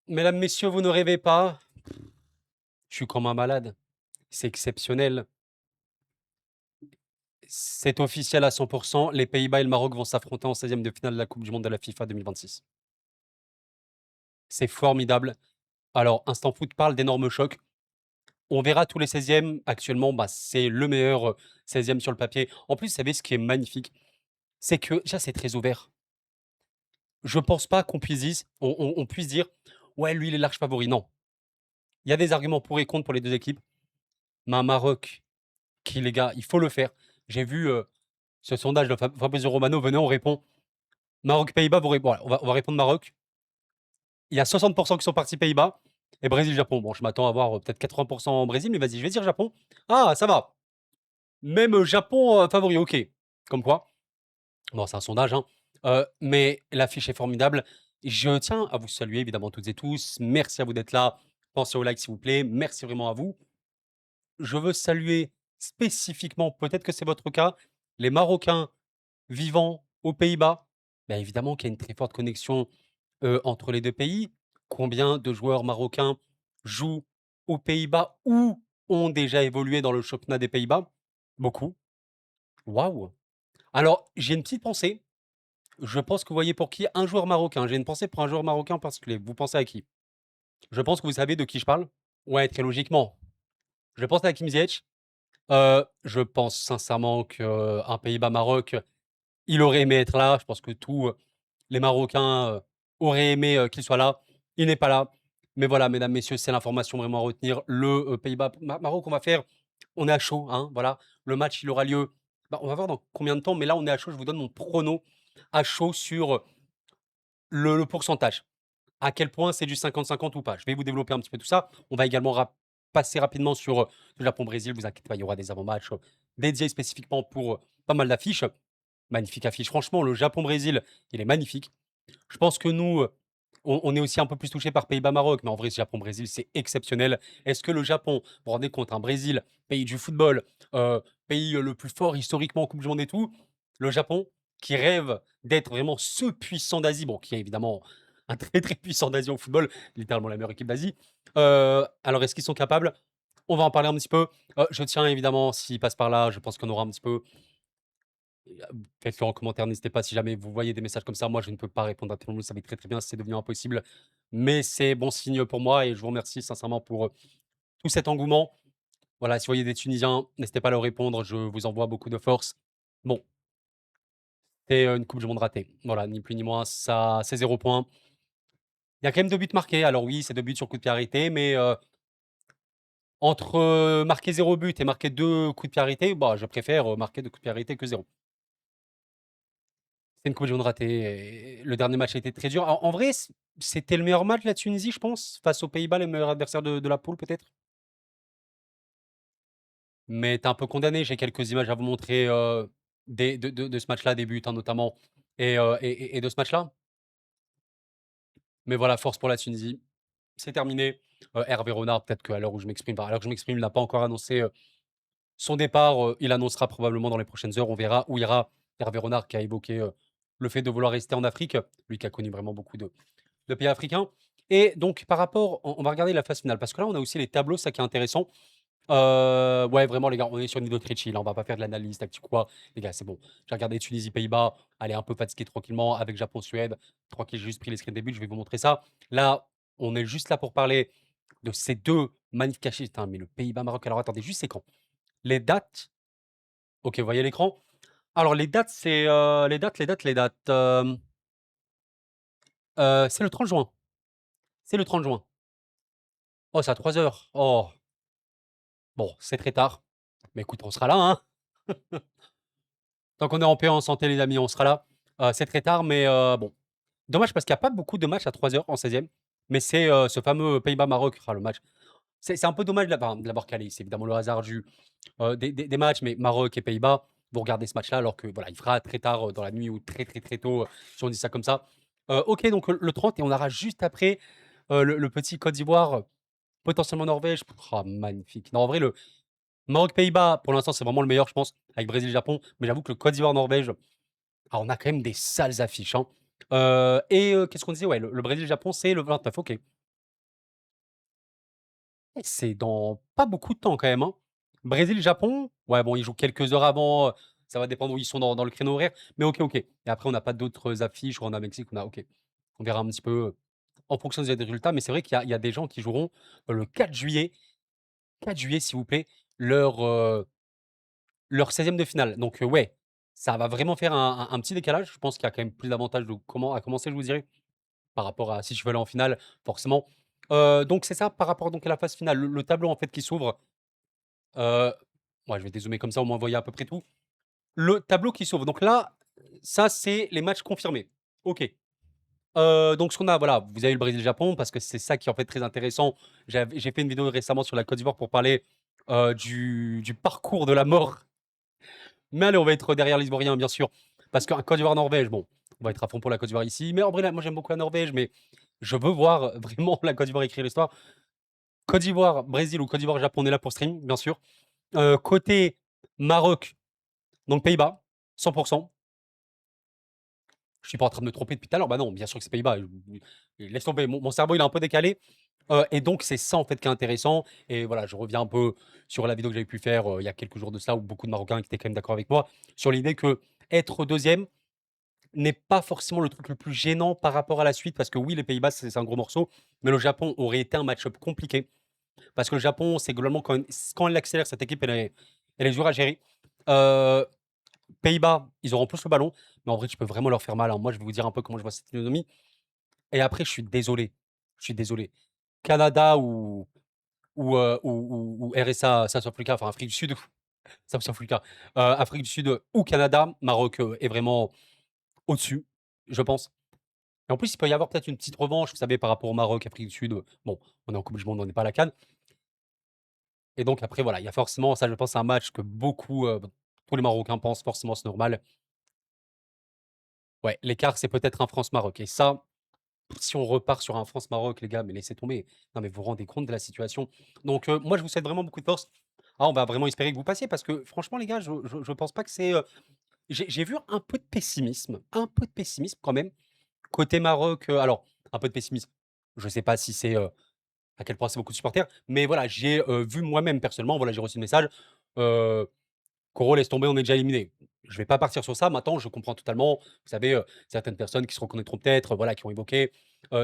Mesdames, messieurs, vous ne rêvez pas. Je suis comme un malade. C'est exceptionnel. C'est officiel à 100%. Les Pays-Bas et le Maroc vont s'affronter en 16e de finale de la Coupe du monde de la FIFA 2026. C'est formidable. Alors, Instant Foot parle d'énormes chocs. On verra tous les 16e. Actuellement, bah, c'est le meilleur 16e sur le papier. En plus, vous savez ce qui est magnifique, c'est que déjà, c'est très ouvert. Je pense pas qu'on puisse dire, on puisse dire, ouais, lui, il est large favori. Non. Il y a des arguments pour et contre pour les deux équipes. Mais un Maroc qui, les gars, il faut le faire. J'ai vu ce sondage de Fabrizio Romano. Venez, on répond. Maroc-Pays-Bas, voilà, on va répondre Maroc. Il y a 60% qui sont partis Pays-Bas et Brésil-Japon. Bon, je m'attends à avoir peut-être 80% en Brésil, mais vas-y, je vais dire Japon. Ah, ça va. Même Japon favori, ok. Comme quoi. Bon, c'est un sondage, hein. Mais l'affiche est formidable. Je tiens à vous saluer, évidemment, toutes et tous. Merci à vous d'être là. Pensez au like, s'il vous plaît. Merci vraiment à vous. Je veux saluer spécifiquement, peut-être que c'est votre cas, les Marocains vivant aux Pays-Bas. Bien évidemment qu'il y a une très forte connexion entre les deux pays. Combien de joueurs marocains jouent aux Pays-Bas ou ont déjà évolué dans le championnat des Pays-Bas? Beaucoup. Waouh! Alors, j'ai une petite pensée. Je pense que vous voyez pour qui? Un joueur marocain. J'ai une pensée pour un joueur marocain en particulier. Vous pensez à qui? Je pense que vous savez de qui je parle. Ouais, très logiquement. Je pense à Hakim Ziyech. Je pense sincèrement qu'un Pays-Bas-Maroc, il aurait aimé être là. Je pense que tous les Marocains auraient aimé qu'il soit là. Il n'est pas là. Mais voilà, mesdames, messieurs, c'est l'information vraiment à retenir. Le Pays-Bas-Maroc, on va faire. On est à chaud, hein, voilà. Le match, il aura lieu. Bah, on va voir dans combien de temps, mais là, on est à chaud. Je vous donne mon prono à chaud sur le pourcentage. À quel point c'est du 50-50 ou pas. Je vais vous développer un petit peu tout ça. On va également passer rapidement sur le Japon-Brésil. Vous inquiétez pas, il y aura des avant-matchs dédiés spécifiquement pour pas mal d'affiches. Magnifique affiche. Franchement, le Japon-Brésil, il est magnifique. Je pense que nous, on est aussi un peu plus touchés par Pays-Bas-Maroc, mais en vrai, ce Japon-Brésil, c'est exceptionnel. Est-ce que le Japon, vous vous rendez compte, un Brésil, pays du football, pays le plus fort historiquement en Coupe du Monde et tout, le Japon, qui rêve d'être vraiment ce puissant d'Asie, bon, qui est évidemment un très très puissant d'Asie au football, littéralement la meilleure équipe d'Asie. Alors, est-ce qu'ils sont capables? On va en parler un petit peu. Je tiens évidemment, s'ils passent par là, je pense qu'on aura un petit peu faites-le en commentaire, n'hésitez pas si jamais vous voyez des messages comme ça. Moi, je ne peux pas répondre à tout le monde, vous savez très, très bien, c'est devenu impossible. Mais c'est bon signe pour moi et je vous remercie sincèrement pour tout cet engouement. Voilà, si vous voyez des Tunisiens, n'hésitez pas à leur répondre, je vous envoie beaucoup de force. Bon, c'est une Coupe du Monde ratée. Voilà, ni plus ni moins, ça, c'est 0 point. Il y a quand même 2 buts marqués. Alors oui, c'est 2 buts sur coup de pied arrêté, mais entre marquer 0 but et marquer 2 coups de pied arrêtés, bah, je préfère marquer 2 coups de pied arrêtés que 0. C'est une coupe du monde ratée et le dernier match a été très dur. En vrai, c'était le meilleur match, la Tunisie, je pense, face aux Pays-Bas, le meilleur adversaire de la poule, peut-être? Mais tu es un peu condamné. J'ai quelques images à vous montrer, des de ce match-là, des buts, hein, notamment et de ce match-là. Mais voilà, force pour la Tunisie. C'est terminé. Hervé Renard, peut-être qu'à l'heure où je m'exprime, enfin, à l'heure que je m'exprime, il n'a pas encore annoncé, son départ. Il annoncera probablement dans les prochaines heures. On verra où ira Hervé Renard qui a évoqué, le fait de vouloir rester en Afrique. Lui qui a connu vraiment beaucoup de pays africains. Et donc, par rapport, on va regarder la phase finale, parce que là, on a aussi les tableaux, ça qui est intéressant. Ouais, vraiment, les gars, on est sur le niveau très chill, hein, on va pas faire de l'analyse tactique ou quoi. Les gars, c'est bon. J'ai regardé Tunisie, Pays-Bas, allez, un peu fatigué tranquillement, avec Japon, Suède. Tranquille, j'ai juste pris les screens début, je vais vous montrer ça. Là, on est juste là pour parler de ces deux magnifiques affiches. Putain, mais le Pays-Bas, Maroc, alors attendez, juste c'est quand? Les dates, ok, vous voyez l'écran? Alors, les dates, c'est les dates. C'est le 30 juin. C'est le 30 juin. Oh, c'est à 3 heures. Oh. Bon, c'est très tard, mais écoute, on sera là, hein. Tant qu'on est en paix, en santé, les amis, on sera là. C'est très tard, mais bon. Dommage parce qu'il y a pas beaucoup de matchs à 3 heures en 16e, mais c'est, ce fameux Pays-Bas-Maroc, le match. C'est un peu dommage de l'avoir calé. C'est évidemment le hasard des matchs, mais Maroc et Pays-Bas, vous regardez ce match-là alors que voilà, il fera très tard, dans la nuit ou très, très, très tôt, si on dit ça comme ça. OK, donc le 30 et on aura juste après, le petit Côte d'Ivoire, potentiellement Norvège. Ah magnifique. Non, en vrai, le Maroc-Pays-Bas, pour l'instant, c'est vraiment le meilleur, je pense, avec Brésil-Japon. Mais j'avoue que le Côte d'Ivoire-Norvège, ah, on a quand même des sales affiches, hein. Qu'est-ce qu'on disait? Ouais, le Brésil-Japon, c'est le 29, OK. C'est dans pas beaucoup de temps quand même, hein. Brésil-Japon, ouais, bon, ils jouent quelques heures avant, ça va dépendre où ils sont dans le créneau horaire, mais OK, OK. Et après, on n'a pas d'autres affiches, on a Mexique, on a OK. On verra un petit peu, en fonction des résultats, mais c'est vrai qu'il y a des gens qui joueront, le 4 juillet, s'il vous plaît, leur, leur 16e de finale. Donc, ouais, ça va vraiment faire un petit décalage. Je pense qu'il y a quand même plus d'avantages de comment à commencer, je vous dirais, par rapport à si je veux aller en finale, forcément. Donc c'est ça par rapport donc à la phase finale. Le tableau en fait qui s'ouvre, heu, ouais, je vais dézoomer comme ça, au moins vous voyez à peu près tout. Le tableau qui s'ouvre, donc là, ça c'est les matchs confirmés. OK. Donc ce qu'on a, voilà, vous avez le Brésil-Japon parce que c'est ça qui est en fait très intéressant. J'ai fait une vidéo récemment sur la Côte d'Ivoire pour parler, du parcours de la mort. Mais allez, on va être derrière les Ivoiriens, bien sûr, parce qu'un Côte d'Ivoire-Norvège, bon, on va être à fond pour la Côte d'Ivoire ici. Mais en vrai, là, moi j'aime beaucoup la Norvège, mais je veux voir vraiment la Côte d'Ivoire écrire l'histoire. Côte d'Ivoire, Brésil ou Côte d'Ivoire, Japon, on est là pour stream, bien sûr. Côté Maroc, donc Pays-Bas, 100%. Je suis pas en train de me tromper depuis tout à l'heure. Bah non, bien sûr que c'est Pays-Bas. Laisse tomber, mon cerveau il est un peu décalé. Et donc c'est ça en fait qui est intéressant. Et voilà, je reviens un peu sur la vidéo que j'avais pu faire il y a quelques jours de ça, où beaucoup de Marocains qui étaient quand même d'accord avec moi sur l'idée que être deuxième n'est pas forcément le truc le plus gênant par rapport à la suite, parce que oui, les Pays-Bas c'est un gros morceau, mais le Japon aurait été un match-up compliqué. Parce que le Japon, c'est globalement quand elle accélère, cette équipe, elle est dure à gérer. Euh, Pays-Bas, ils auront plus le ballon, mais en vrai, tu peux vraiment leur faire mal, hein. Moi, je vais vous dire un peu comment je vois cette économie. Et après, je suis désolé. Je suis désolé. Canada ou RSA, South Africa, enfin Afrique du Sud, South Africa, Afrique du Sud ou Canada, Maroc est vraiment au-dessus, je pense. Et en plus, il peut y avoir peut-être une petite revanche, vous savez, par rapport au Maroc, Afrique du Sud. Bon, on est en Coupe du Monde, on n'est pas à la CAN. Et donc après, voilà, il y a forcément, ça je pense, un match que beaucoup, tous les Marocains pensent forcément, c'est normal. Ouais, l'écart, c'est peut-être un France-Maroc. Et ça, si on repart sur un France-Maroc, les gars, mais laissez tomber. Non, mais vous vous rendez compte de la situation. Donc, moi, je vous souhaite vraiment beaucoup de force. Ah, on va vraiment espérer que vous passiez, parce que franchement, les gars, je pense pas que c'est. J'ai vu un peu de pessimisme quand même, côté Maroc. Alors, un peu de pessimisme. Je sais pas si c'est à quel point c'est beaucoup de supporters, mais voilà, j'ai vu moi-même personnellement, voilà, j'ai reçu le message. euh, Coro, laisse tomber, on est déjà éliminé. Je vais pas partir sur ça. Maintenant, je comprends totalement. Vous savez, certaines personnes qui se reconnaîtront peut-être, voilà, qui ont évoqué.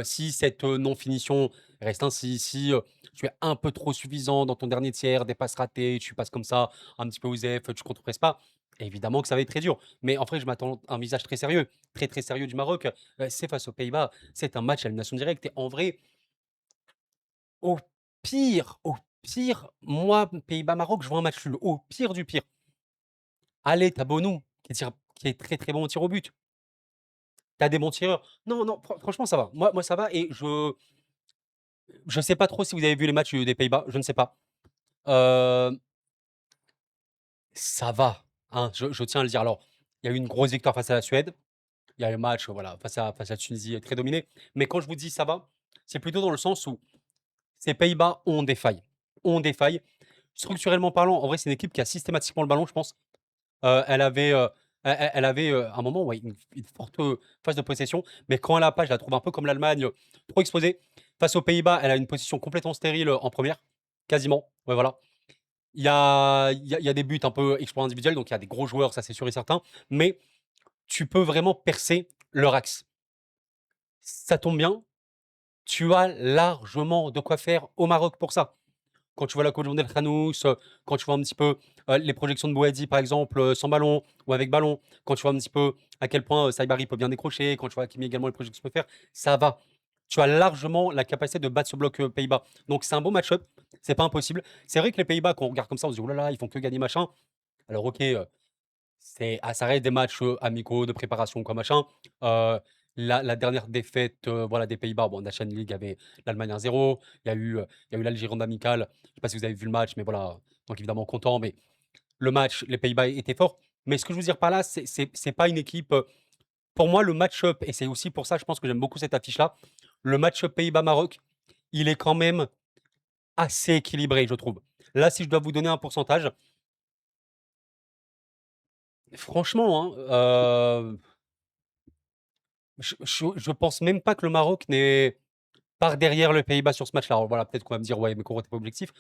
Si cette non-finition reste ainsi, si tu es un peu trop suffisant dans ton dernier tiers, des passes ratées, tu passes comme ça, un petit peu aux F, tu contre-presses pas, évidemment que ça va être très dur. Mais en vrai, je m'attends à un visage très sérieux, très très sérieux du Maroc. C'est face aux Pays-Bas, c'est un match à élimination directe. Et en vrai, au au pire, moi, Pays-Bas-Maroc, je vois un match nul. Au pire du pire. Allez, tu as Bonou qui est très, très bon au tir au but. Tu as des bons tireurs. Non, non, franchement, ça va. Moi, ça va, et je sais pas trop si vous avez vu les matchs, des Pays-Bas, je ne sais pas. Heu, Ça va, hein, je tiens à le dire. Alors, il y a eu une grosse victoire face à la Suède. Il y a le match, voilà, face à la Tunisie, très dominé. Mais quand je vous dis ça va, c'est plutôt dans le sens où ces Pays-Bas ont des failles. Ont des failles. Structurellement parlant, en vrai, c'est une équipe qui a systématiquement le ballon, je pense. Elle avait, elle avait, un moment, ouais, une forte, phase de possession, mais quand elle a pas, je la trouve un peu comme l'Allemagne, trop exposée. Face aux Pays-Bas, elle a une position complètement stérile, en première, quasiment. Ouais, voilà. Il y a des buts un peu exploits individuels, donc il y a des gros joueurs, ça c'est sûr et certain, mais tu peux vraiment percer leur axe. Ça tombe bien, tu as largement de quoi faire au Maroc pour ça. Quand tu vois la Coupe du Khanous, quand tu vois un petit peu, les projections de Bouhaddi, par exemple, sans ballon ou avec ballon, quand tu vois un petit peu à quel point, Saibari peut bien décrocher, quand tu vois Hakimi également les projections qu'il peut faire, ça va. Tu as largement la capacité de battre ce bloc, Pays-Bas. Donc c'est un beau match-up, c'est pas impossible. C'est vrai que les Pays-Bas, quand on regarde comme ça, on se dit: «Oh là là, ils font que gagner machin». Alors OK, ça reste des matchs, amicaux de préparation quoi machin. Heu, la dernière défaite, voilà, des Pays-Bas, bon, Nation League, avait l'Allemagne 1-0. Il y a eu l'Algérie en amical. Je sais pas si vous avez vu le match, mais voilà, donc évidemment content, mais le match, les Pays-Bas étaient forts. Mais ce que je veux dire par là, c'est pas une équipe, pour moi, le match-up, et c'est aussi pour ça, je pense que j'aime beaucoup cette affiche-là, le match-up Pays-Bas-Maroc, il est quand même assez équilibré, je trouve. Là, si je dois vous donner un pourcentage, franchement, hein, je pense même pas que le Maroc n'ait par derrière le Pays-Bas sur ce match-là. Alors voilà, peut-être qu'on va me dire: «Ouais, mais Coro, tu pas objectif».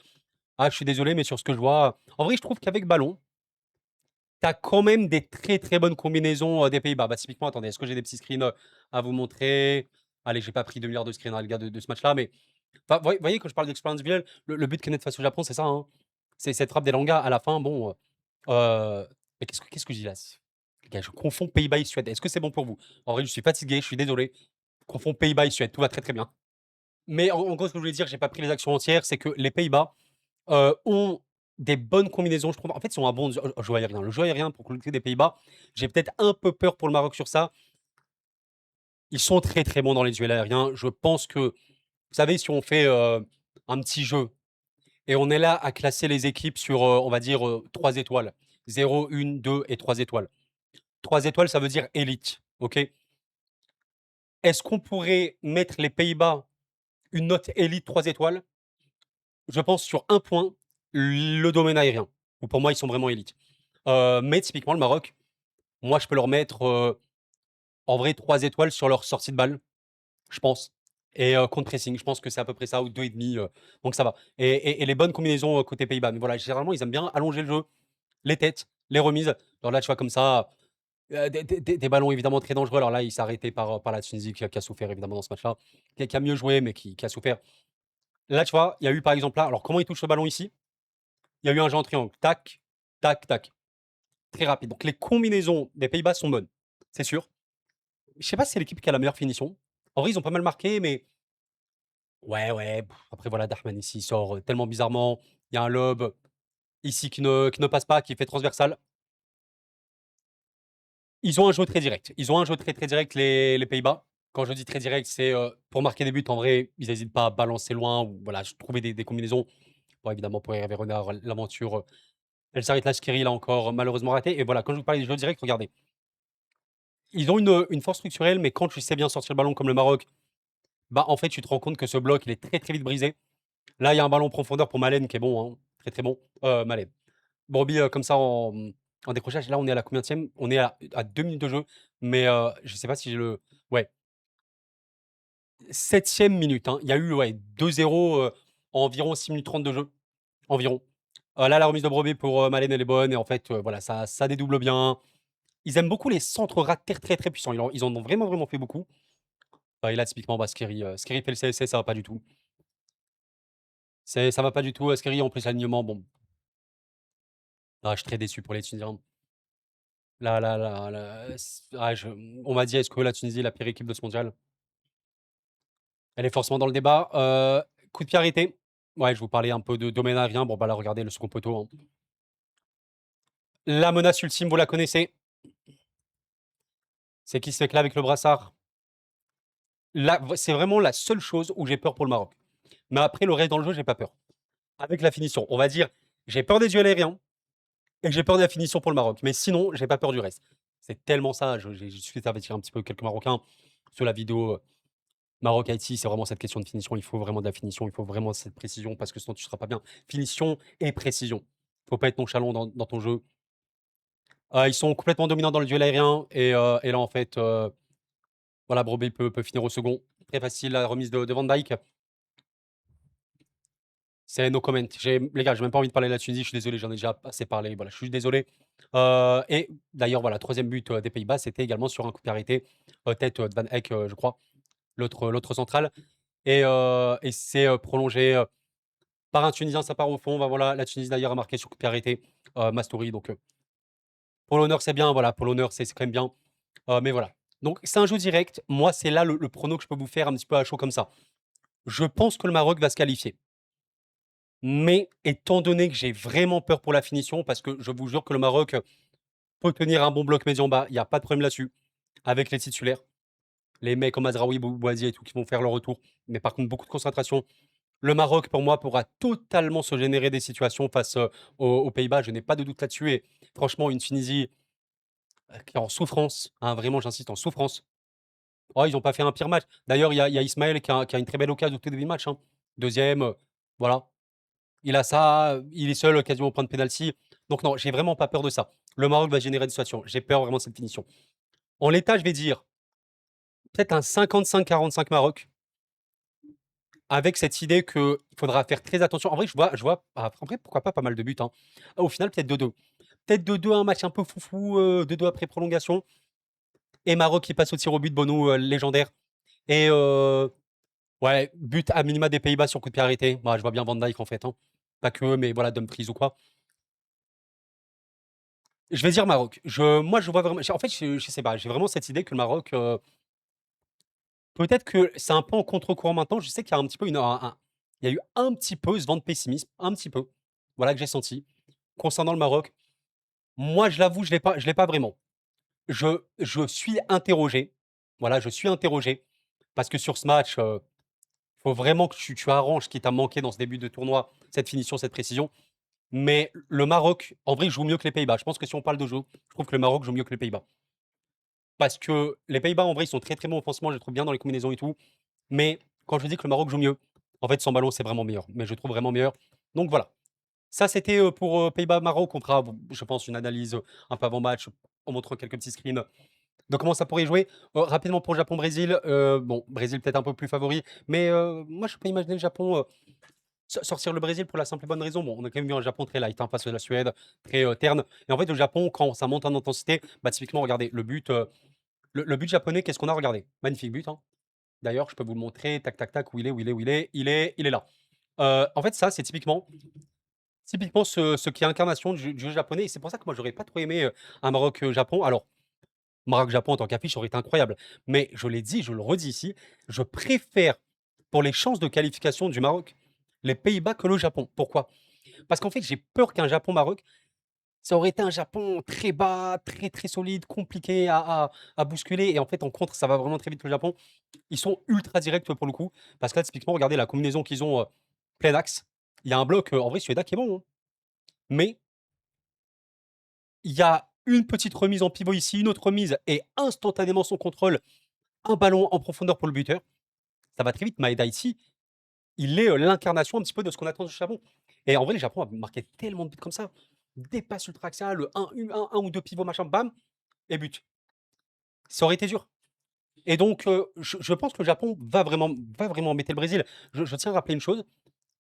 Ah, je suis désolé, mais sur ce que je vois, en vrai, je trouve qu'avec ballon, tu as quand même des très, très bonnes combinaisons, des Pays-Bas. Bah, typiquement, attendez, est-ce que j'ai des petits screens, à vous montrer? Allez, j'ai pas pris 2 milliards de screens, hein, les gars, de ce match-là, mais enfin, voyez, quand je parle d'expérience individuelle, le but Kenneth face au Japon, c'est ça, hein. C'est cette frappe d'Elanga à la fin, bon, mais qu'est-ce que je dis là? Les gars, je confonds Pays-Bas et Suède. Est-ce que c'est bon pour vous? En vrai, je suis fatigué, je suis désolé. Je confonds Pays-Bas et Suède, tout va très, très bien. Mais en gros, ce que je voulais dire, j'ai pas pris les actions entières, c'est que les Pays-Bas, ont des bonnes combinaisons, je trouve. En fait, ils ont un bon jeu aérien. Le jeu aérien pour le côté des Pays-Bas, j'ai peut-être un peu peur pour le Maroc sur ça. Ils sont très, très bons dans les duels aériens. Je pense que, vous savez, si on fait, un petit jeu et on est là à classer les équipes sur, on va dire, 3 étoiles. 0, 1, 2 et 3 étoiles. 3 étoiles, ça veut dire élite, OK? Est-ce qu'on pourrait mettre les Pays-Bas une note élite 3 étoiles? Je pense sur un point, le domaine aérien, où pour moi, ils sont vraiment élites. Mais typiquement, le Maroc, moi, je peux leur mettre, en vrai 3 étoiles sur leur sortie de balle, je pense et contre pressing, je pense que c'est à peu près ça ou 2,5, donc ça va et les bonnes combinaisons, côté Pays-Bas. Mais voilà, généralement, ils aiment bien allonger le jeu, les têtes, les remises. Alors là, tu vois comme ça, des ballons évidemment très dangereux. Alors là, il s'est arrêté par la Tunisie qui a souffert évidemment dans ce match-là, qui a mieux joué, mais qui a souffert. Là, tu vois, il y a eu par exemple là, alors comment il touche le ballon ici? Il y a eu un jeu en triangle, tac, tac, tac, très rapide. Donc les combinaisons des Pays-Bas sont bonnes, c'est sûr. Je sais pas si c'est l'équipe qui a la meilleure finition. En vrai, ils ont pas mal marqué, mais ouais, ouais, après voilà, Darman ici, il sort, tellement bizarrement. Il y a un lob ici qui ne passe pas, qui est fait transversal. Ils ont un jeu très direct. Ils ont un jeu très, très direct, les Pays-Bas. Quand je dis très direct, c'est, pour marquer des buts, en vrai, ils hésitent pas à balancer loin ou voilà, trouver des combinaisons. Bon, évidemment, pour Hervé Renard, l'aventure, El Sharit Lashkiri, là encore, malheureusement raté et voilà, quand je vous parlais des jeux directs, regardez. Ils ont une force structurelle, mais quand tu sais bien sortir le ballon comme le Maroc, bah, en fait, tu te rends compte que ce bloc, il est très, très vite brisé. Là, il y a un ballon en profondeur pour Malen qui est bon, hein, très, très bon. Malen. Brobbey, comme ça en décrochage. Là, on est à la combienième? On est à 2 minutes de jeu, mais je sais pas si j'ai le ouais, 7e minute, hein. Il y a eu, ouais, 2-0, en environ 6 minutes 30 de jeu, environ. Là, la remise de Brobbey pour, Malen, elle est bonne et en fait, voilà, ça dédouble bien. Ils aiment beaucoup les centres ras de terre très, très puissants. Ils en ont vraiment, vraiment fait beaucoup. Et là, typiquement, bah, Skerry fait le CSC, ça va pas du tout. Ça va pas du tout, Skerry, en plus, l'alignement, bon, ah, je suis très déçu pour les Tunisiens. Là, on m'a dit: «Est-ce que la Tunisie est la pire équipe de ce mondial?» Elle est forcément dans le débat. Coup de pied arrêté. Ouais, je vous parlais un peu de domaine aérien. Bon, bah, là, regardez le second poteau, hein. La menace ultime, vous la connaissez. C'est qui se fait là avec le brassard. Là, c'est vraiment la seule chose où j'ai peur pour le Maroc. Mais après, le reste dans le jeu, j'ai pas peur. Avec la finition, on va dire, j'ai peur des duels aériens et j'ai peur de la finition pour le Maroc. Mais sinon, j'ai pas peur du reste. C'est tellement ça. J'ai juste fait avertir un petit peu quelques Marocains sur la vidéo. Maroc-Haïti, c'est vraiment cette question de finition. Il faut vraiment de la finition, il faut vraiment cette précision parce que sinon tu ne seras pas bien. Finition et précision. Il faut pas être nonchalant dans ton jeu. Ils sont complètement dominants dans le duel aérien et là, en fait, voilà, Brobbey peut finir au second. Très facile, la remise de Van Dijk. C'est no comment. Les gars, j'ai même pas envie de parler de la Tunisie, je suis désolé, j'en ai déjà assez parlé. Voilà, je suis désolé. Et d'ailleurs, voilà, troisième but des Pays-Bas, c'était également sur un coup de pied arrêté, tête de Van Eyck, je crois, l'autre central. Et c'est prolongé. Par un Tunisien, ça part au fond. Bah, voilà, la Tunisie d'ailleurs a marqué sur coup de pied arrêté, Mastori. Donc, pour l'honneur, c'est bien. Voilà, pour l'honneur, c'est quand même bien. Mais voilà. Donc, c'est un jeu direct. Moi, c'est là le prono que je peux vous faire un petit peu à chaud comme ça. Je pense que le Maroc va se qualifier. Mais étant donné que j'ai vraiment peur pour la finition, parce que je vous jure que le Maroc peut tenir un bon bloc médian bas, il n'y a pas de problème là-dessus, avec les titulaires. Les mecs comme Azraoui, Boisier et tout qui vont faire leur retour. Mais par contre, beaucoup de concentration. Le Maroc, pour moi, pourra totalement se générer des situations face, aux Pays-Bas, je n'ai pas de doute là-dessus et franchement, une Tunisie, qui est en souffrance, hein, vraiment, j'insiste, en souffrance. Oh, ils ont pas fait un pire match. D'ailleurs, il y a Ismaël qui a une très belle occasion au tout début du match, hein. 2e, voilà. Il a ça, il est seul, quasiment au point de pénalty. Donc non, j'ai vraiment pas peur de ça. Le Maroc va générer des situations. J'ai peur vraiment de cette finition. En l'état, je vais dire peut-être un 55-45 Maroc. avec cette idée qu'il faudra faire très attention. En vrai, je vois après, pourquoi pas mal de buts, hein. Au final, peut-être 2-2. Peut-être 2-2, un match un peu foufou, 2-2 après prolongation. Et Maroc qui passe au tir au but, Bono, légendaire. Et ouais, but à minima des Pays-Bas sur coup de pied arrêté. Bah, je vois bien Van Dijk en fait, hein. Pas que eux, mais voilà, Dumfries ou quoi. Je vais dire Maroc. Moi, je vois vraiment. En fait, je sais pas, j'ai vraiment cette idée que le Maroc. Peut-être que c'est un peu en contre-courant maintenant. Je sais qu'il y a un petit peu il y a eu un petit peu ce vent de pessimisme, un petit peu. Voilà que j'ai senti. Concernant le Maroc, moi, je l'avoue, je l'ai pas vraiment. Je suis interrogé. Voilà, je suis interrogé. Parce que sur ce match, faut vraiment que tu arranges ce qui t'a manqué dans ce début de tournoi, cette finition, cette précision. Mais le Maroc, en vrai, joue mieux que les Pays-Bas. Je pense que si on parle de jeu, je trouve que le Maroc joue mieux que les Pays-Bas. Parce que les Pays-Bas, en vrai, ils sont très très bons offensivement, je les trouve bien dans les combinaisons et tout. Mais quand je dis que le Maroc joue mieux, en fait, sans ballon, c'est vraiment meilleur. Mais je trouve vraiment meilleur. Donc voilà. Ça, c'était pour Pays-Bas-Maroc. On fera, je pense, une analyse un peu avant match en montrant quelques petits screens de comment ça pourrait jouer. Rapidement pour Japon-Brésil. Bon, Brésil peut-être un peu plus favori. Mais moi, je peux imaginer le Japon sortir le Brésil pour la simple et bonne raison. Bon, on a quand même vu un Japon très light, hein, face à la Suède, très terne. Et en fait, le Japon, quand ça monte en intensité, bah, typiquement, regardez, le but, le but japonais, qu'est-ce qu'on a regardé? Magnifique but, hein. D'ailleurs, je peux vous le montrer. Tac, tac, tac. Où il est, où il est, où il est. Il est là. En fait, ça, c'est typiquement ce qui est incarnation du jeu japonais. Et c'est pour ça que moi, j'aurais pas trop aimé un Maroc-Japon. Alors, Maroc-Japon en tant qu'affiche aurait été incroyable. Mais je l'ai dit, je le redis ici, je préfère, pour les chances de qualification du Maroc, les Pays-Bas que le Japon. Pourquoi? Parce qu'en fait, j'ai peur qu'un Japon-Maroc, ça aurait été un Japon très bas, très très solide, compliqué à bousculer. Et en fait, en contre, ça va vraiment très vite le Japon. Ils sont ultra directs pour le coup. Parce que là, typiquement, regardez la combinaison qu'ils ont plein axe. Il y a un bloc, en vrai, Suéda qui est bon, hein. Mais il y a une petite remise en pivot ici, une autre remise, et instantanément son contrôle, un ballon en profondeur pour le buteur. Ça va très vite. Maeda ici, il est l'incarnation un petit peu de ce qu'on attend du Japon. Et en vrai, le Japon a marqué tellement de buts comme ça. Des passes ultra axiales, le 1 ou 2 pivots, machin, bam, et but. Ça aurait été dur. Et donc, je pense que le Japon va vraiment embêter le Brésil. Je tiens à rappeler une chose,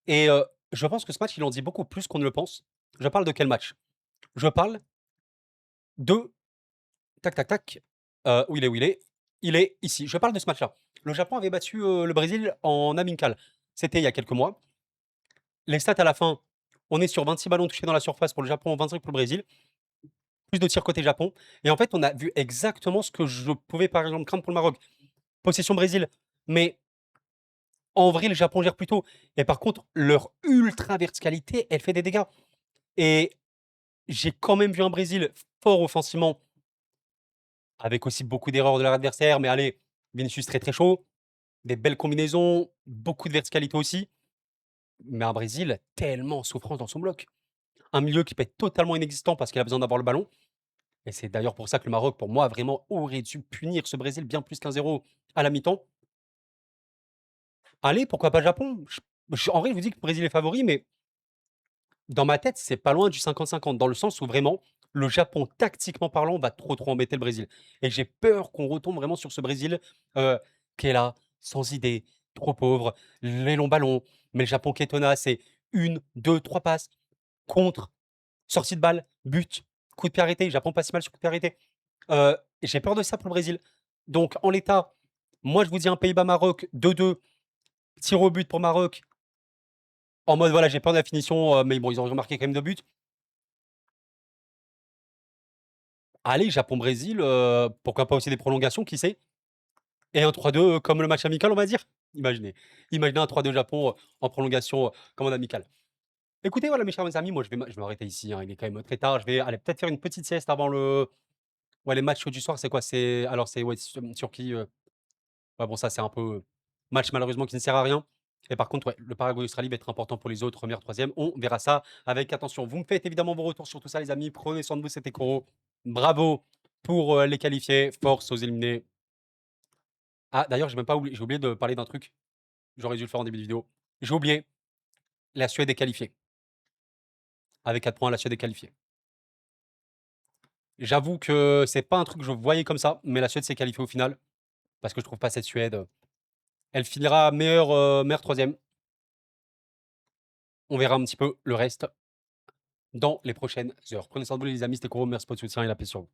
et je pense que ce match, il en dit beaucoup plus qu'on ne le pense. Je parle de quel match? Je parle de tac, tac, tac, où il est? Où il est? Il est ici. Je parle de ce match-là. Le Japon avait battu, le Brésil en amical. C'était il y a quelques mois. Les stats à la fin, on est sur 26 ballons touchés dans la surface pour le Japon, 25 pour le Brésil. Plus de tirs côté Japon. Et en fait, on a vu exactement ce que je pouvais, par exemple, craindre pour le Maroc. Possession Brésil. Mais en vrai, le Japon gère plutôt. Et par contre, leur ultra verticalité, elle fait des dégâts. Et j'ai quand même vu un Brésil fort offensivement, avec aussi beaucoup d'erreurs de leur adversaire. Mais allez, Vinicius très très chaud. Des belles combinaisons, beaucoup de verticalité aussi. Mais un Brésil tellement en souffrance dans son bloc. Un milieu qui peut être totalement inexistant parce qu'il a besoin d'avoir le ballon. Et c'est d'ailleurs pour ça que le Maroc, pour moi, vraiment aurait dû punir ce Brésil bien plus qu'1-0 à la mi-temps. Allez, pourquoi pas le Japon? En vrai, je vous dis que le Brésil est favori, mais dans ma tête, c'est pas loin du 50-50, dans le sens où vraiment, le Japon, tactiquement parlant, va trop trop embêter le Brésil. Et j'ai peur qu'on retombe vraiment sur ce Brésil qui est là, sans idée, trop pauvre, les longs ballons, mais le Japon qui est tenace, c'est une, deux, trois passes, contre, sortie de balle, but, coup de pied arrêté. Japon pas si mal sur coup de pied arrêté. J'ai peur de ça pour le Brésil. Donc, en l'état, moi, je vous dis un Pays-Bas-Maroc 2-2, tir au but pour Maroc. En mode, voilà, j'ai peur de la finition, mais bon, ils ont marqué quand même 2 buts. Allez, Japon-Brésil, pourquoi pas aussi des prolongations, qui sait? Et un 3-2 comme le match amical, on va dire. Imaginez. Imaginez un 3-2 Japon en prolongation comme en amical. Écoutez, voilà, mes chers amis, moi, je vais m'arrêter ici, hein, il est quand même très tard. Je vais aller peut-être faire une petite sieste avant ouais, les matchs du soir, c'est quoi? C'est ouais, Turquie. Ouais, bon, ça, c'est un peu match malheureusement qui ne sert à rien. Et par contre, ouais, le Paraguay-Australie va être important pour les autres, première, troisième. On verra ça avec attention. Vous me faites évidemment vos retours sur tout ça, les amis. Prenez soin de vous, c'était Koro. Bravo pour les qualifiés. Force aux éliminés. Ah, d'ailleurs, j'ai oublié de parler d'un truc. J'aurais dû le faire en début de vidéo. J'ai oublié. La Suède est qualifiée. Avec 4 points, la Suède est qualifiée. J'avoue que c'est pas un truc que je voyais comme ça, mais la Suède s'est qualifiée au final. Parce que je trouve pas cette Suède. Elle finira meilleure 3e. On verra un petit peu le reste dans les prochaines heures. Prenez soin de vous les amis, c'était Koro, merci pour votre soutien et la paix sur vous.